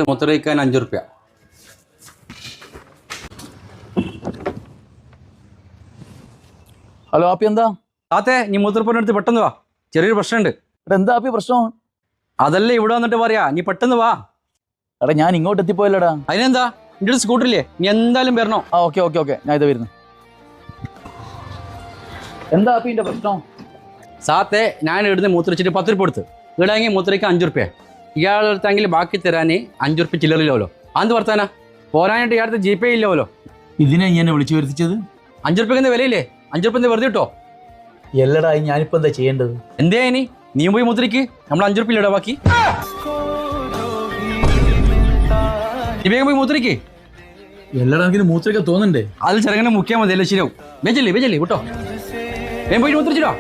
മൂത്രമൊഴിക്കാൻ 5 റുപ്യ. Hello Appy എന്താ? താത്തേ നീ മൂത്രപ്പുരടുത്ത് പെട്ടെന്ന് വാ, ചെറിയൊരു പ്രശ്നമുണ്ട്. എടാ എന്താ ആപ്പി പ്രശ്നം? അതല്ലേ ഇവിടെ വന്നിട്ട് പറയാ, നീ പെട്ടെന്ന് വാ. എടാ ഞാൻ ഇങ്ങോട്ട് എത്തിപ്പോയല്ലോടാ. അതിനെന്താ, നിന്റെ ഒരു സ്കൂട്ടറില്ലേ, നീ എന്തായാലും വരണോ? ആ ഓക്കെ ഓക്കെ ഓക്കെ, ഞാൻ ഇത് വരുന്നു. എന്താ ആപ്പി എന്റെ പ്രശ്നം? സാത്തേ ഞാൻ ഇവിടുന്ന് മൂത്രച്ചിട്ട് 10 റുപ്യ കൊടുത്ത്, ഇവിടെങ്കിൽ മൂത്രയ്ക്ക് 5 റുപ്യ. ഇയാളെടുത്തെങ്കിൽ ബാക്കി തരാൻ 5 റുപ്യ ചില്ലറില്ലോ. അത് വർത്താനാ പോരാനായിട്ട് ഇയാളത്തെ GPay ഇല്ലല്ലോ. ഇതിനെ ഞാൻ വിളിച്ചു വരുത്തിച്ചത് 5 റുപ്യക്ക് വിലയില്ലേ? 5 റുപ്യ വെറുതെ കിട്ടോ? എല്ലടാ ഞാനിപ്പോ എന്താ ചെയ്യേണ്ടത്? എന്തേ ഇനി നീ പോയി മൂത്രയ്ക്ക്, നമ്മൾ 5 റുപ്യ ഇല്ലടാ ബാക്കി. നീ വേഗം പോയി മൂത്രയ്ക്ക്. എല്ലടാ എനിക്ക് മൂത്രമൊക്കെ തോന്നണ്ടേ? അത് ചെറുങ്ങനെ മുക്കിയാൽ മതി, എല്ലാം ശരിയാവും. വെച്ചല്ലേ കേട്ടോ, വേഗം പോയി മൂത്രച്ചിട്ടോ.